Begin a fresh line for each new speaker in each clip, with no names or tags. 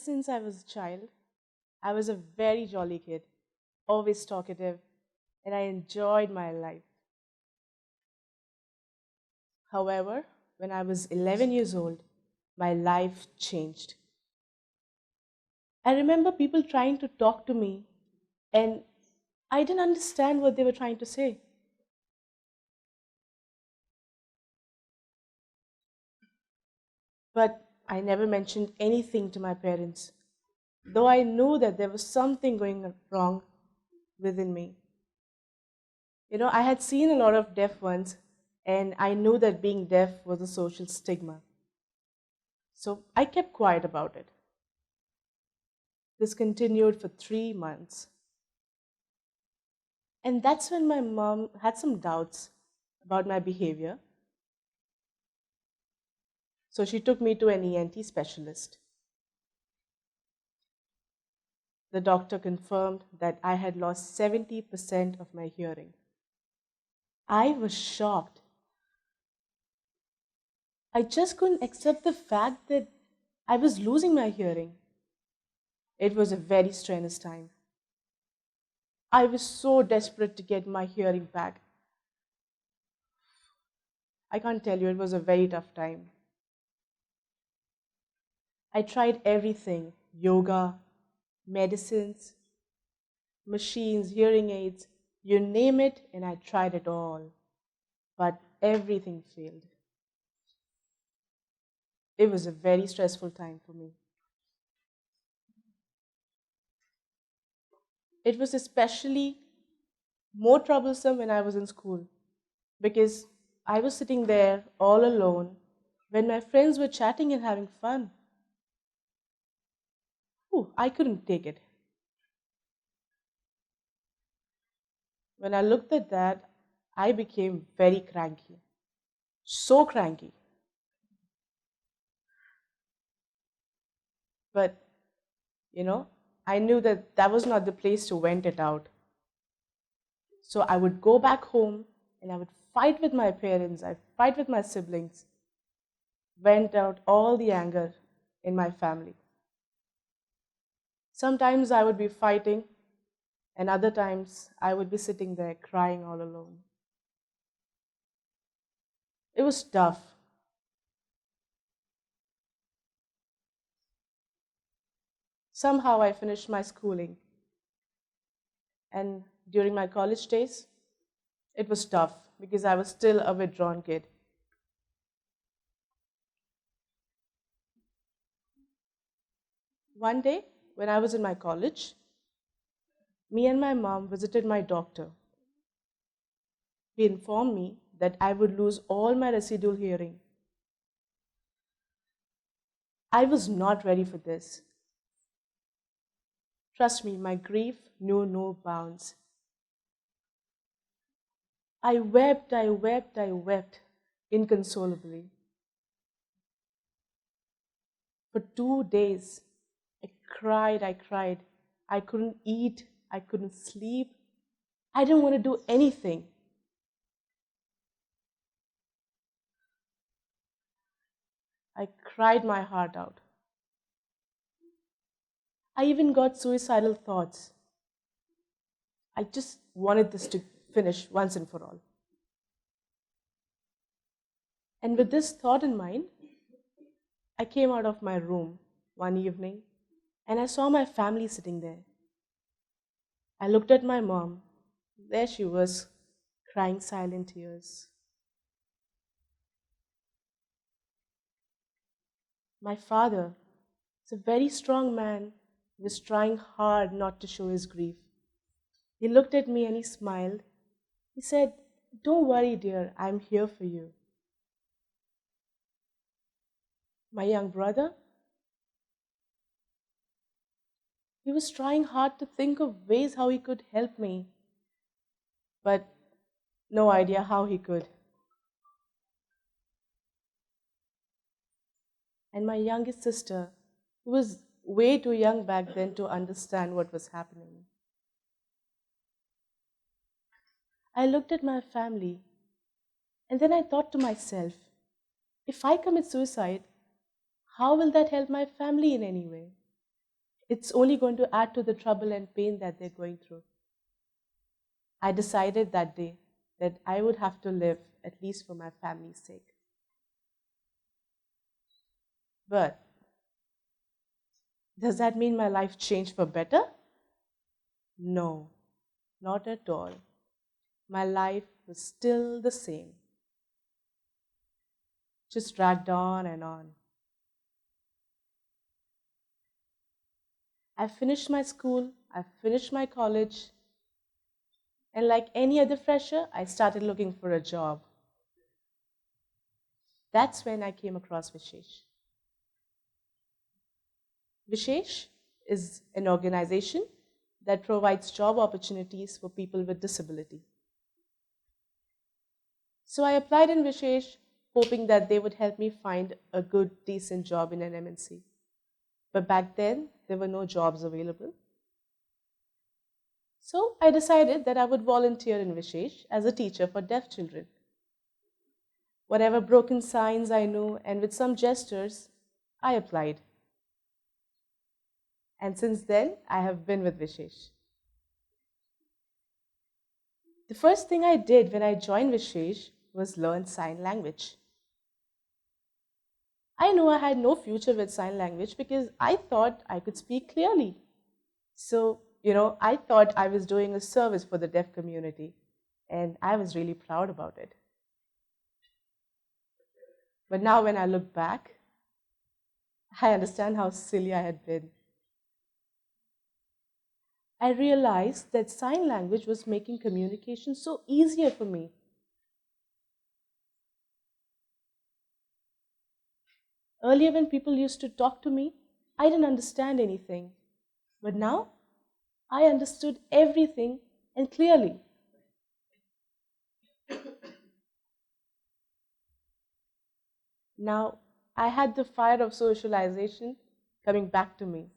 since I was a child, I was a very jolly kid, always talkative, and I enjoyed my life. However, when I was 11 years old, my life changed. I remember people trying to talk to me, and I didn't understand what they were trying to say. But I never mentioned anything to my parents, though I knew that there was something going wrong within me. I had seen a lot of deaf ones, and I knew that being deaf was a social stigma. So I kept quiet about it. This continued for 3 months. And that's when my mom had some doubts about my behavior. So she took me to an ENT specialist. The doctor confirmed that I had lost 70% of my hearing. I was shocked. I just couldn't accept the fact that I was losing my hearing. It was a very strenuous time. I was so desperate to get my hearing back. I can't tell you, it was a very tough time. I tried everything: yoga, medicines, machines, hearing aids, you name it, and I tried it all. But everything failed. It was a very stressful time for me. It was especially more troublesome when I was in school because I was sitting there all alone when my friends were chatting and having fun. Ooh, I couldn't take it. When I looked at that, I became very cranky. So cranky. But, you know, I knew that that was not the place to vent it out. So I would go back home and I would fight with my parents, I'd fight with my siblings, vent out all the anger in my family. Sometimes I would be fighting, and other times I would be sitting there crying all alone. It was tough. Somehow I finished my schooling, and during my college days, it was tough because I was still a withdrawn kid. One day, when I was in my college, me and my mom visited my doctor. He informed me that I would lose all my residual hearing. I was not ready for this. Trust me, my grief knew no bounds. I wept inconsolably. For 2 days, I cried. I couldn't eat, I couldn't sleep. I didn't want to do anything. I cried my heart out. I even got suicidal thoughts. I just wanted this to finish once and for all. And with this thought in mind, I came out of my room one evening and I saw my family sitting there. I looked at my mom. There she was, crying silent tears. My father is a very strong man. He was trying hard not to show his grief. He looked at me and he smiled. He said, "Don't worry, dear, I'm here for you." My young brother, he was trying hard to think of ways how he could help me, but no idea how he could. And my youngest sister, who was way too young back then to understand what was happening. I looked at my family and then I thought to myself, if I commit suicide, how will that help my family in any way? It's only going to add to the trouble and pain that they're going through. I decided that day that I would have to live, at least for my family's sake. But does that mean my life changed for better? No, not at all. My life was still the same, just dragged on and on. I finished my school, I finished my college, and like any other fresher, I started looking for a job. That's when I came across Vishesh. Vishesh is an organization that provides job opportunities for people with disability. So I applied in Vishesh, hoping that they would help me find a good, decent job in an MNC. But back then, there were no jobs available. So I decided that I would volunteer in Vishesh as a teacher for deaf children. Whatever broken signs I knew, and with some gestures, I applied. And since then, I have been with Vishesh. The first thing I did when I joined Vishesh was learn sign language. I knew I had no future with sign language because I thought I could speak clearly. So, I thought I was doing a service for the deaf community, and I was really proud about it. But now, when I look back, I understand how silly I had been. I realized that sign language was making communication so easier for me. Earlier, when people used to talk to me, I didn't understand anything. But now, I understood everything and clearly. Now, I had the fire of socialization coming back to me.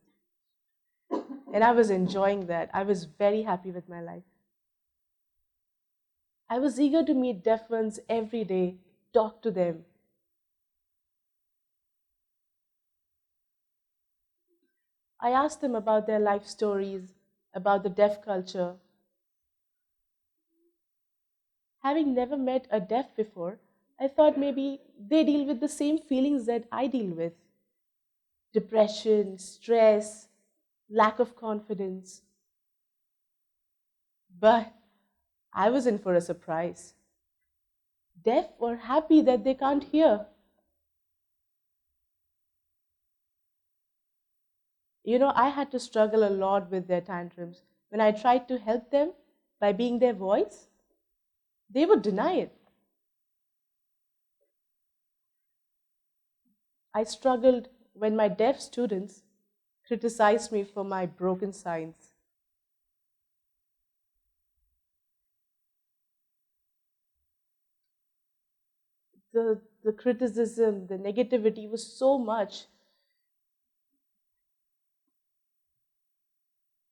And I was enjoying that. I was very happy with my life. I was eager to meet deaf ones every day, talk to them. I asked them about their life stories, about the deaf culture. Having never met a deaf before, I thought maybe they deal with the same feelings that I deal with: depression, stress, lack of confidence. But I was in for a surprise. Deaf or happy that they can't hear. I had to struggle a lot with their tantrums. When I tried to help them by being their voice, they would deny it. I struggled when my deaf students criticized me for my broken signs. The criticism, the negativity was so much.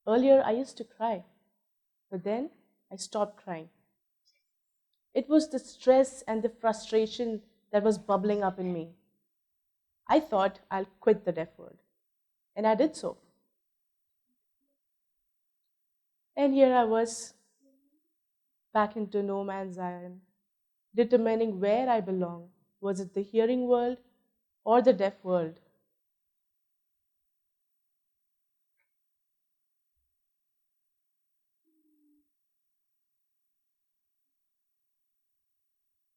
Earlier, I used to cry, but then I stopped crying. It was the stress and the frustration that was bubbling up in me. I thought I'll quit the deaf world, and I did so. And here I was, back into no man's land, determining where I belong. Was it the hearing world or the deaf world?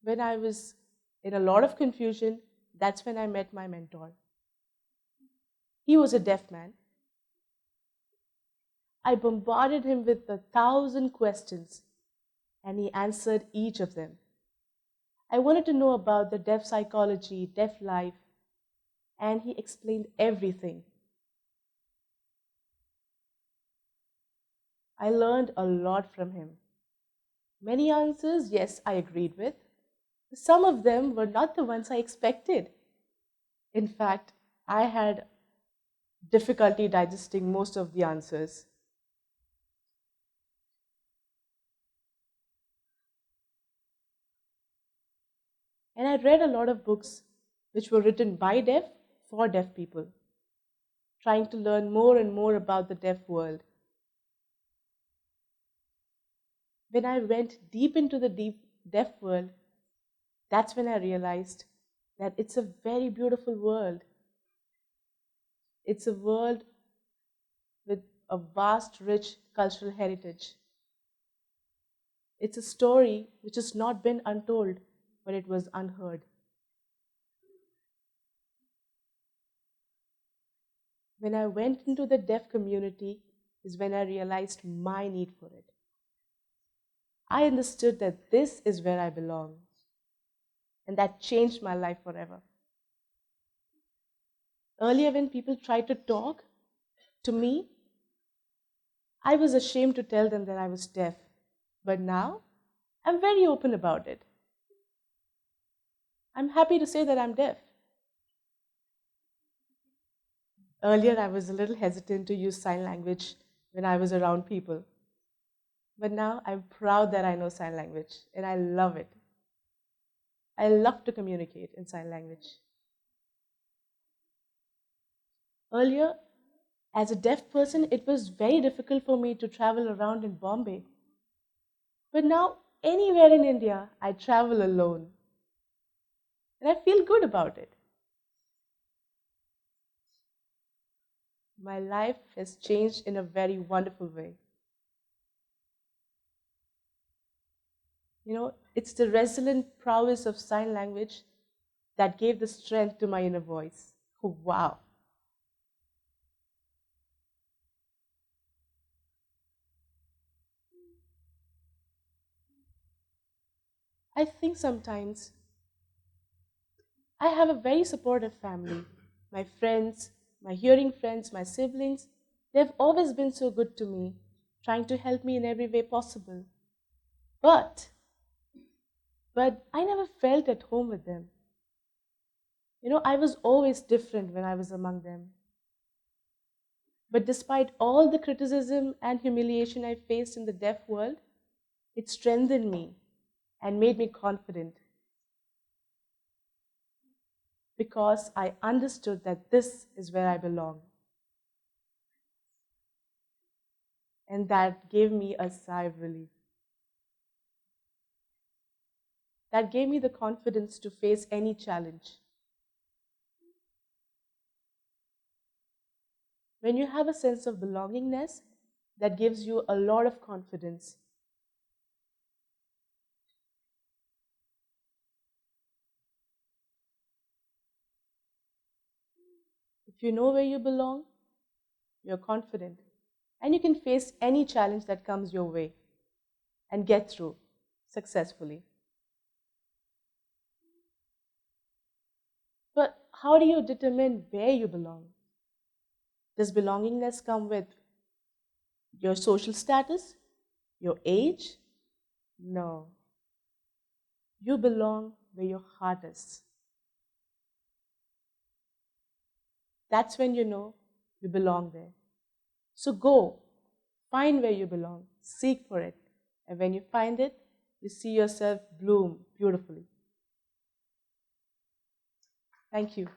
When I was in a lot of confusion, that's when I met my mentor. He was a deaf man. I bombarded him with 1,000 questions, and he answered each of them. I wanted to know about the deaf psychology, deaf life, and he explained everything. I learned a lot from him. Many answers, yes, I agreed with. Some of them were not the ones I expected. In fact, I had difficulty digesting most of the answers. And I read a lot of books which were written by deaf for deaf people. trying to learn more and more about the deaf world. When I went deep into the deep deaf world, that's when I realized that it's a very beautiful world. It's a world with a vast, rich cultural heritage. It's a story which has not been untold, but it was unheard. When I went into the deaf community is when I realized my need for it. I understood that this is where I belong, and that changed my life forever. Earlier, when people tried to talk to me, I was ashamed to tell them that I was deaf. But now, I'm very open about it. I'm happy to say that I'm deaf. Earlier, I was a little hesitant to use sign language when I was around people. But now, I'm proud that I know sign language, and I love it. I love to communicate in sign language. Earlier, as a deaf person, it was very difficult for me to travel around in Bombay. But now, anywhere in India, I travel alone. And I feel good about it. My life has changed in a very wonderful way. It's the resilient prowess of sign language that gave the strength to my inner voice. Wow. I think sometimes I have a very supportive family. My friends, my hearing friends, my siblings, they've always been so good to me, trying to help me in every way possible. But, but I never felt at home with them. I was always different when I was among them. But despite all the criticism and humiliation I faced in the deaf world, it strengthened me and made me confident because I understood that this is where I belong. And that gave me a sigh of relief. That gave me the confidence to face any challenge. When you have a sense of belongingness, that gives you a lot of confidence. If you know where you belong, you're confident. And you can face any challenge that comes your way and get through successfully. But how do you determine where you belong? Does belongingness come with your social status? Your age? No. You belong where your heart is. That's when you know you belong there. So go, find where you belong, seek for it. And when you find it, you see yourself bloom beautifully. Thank you.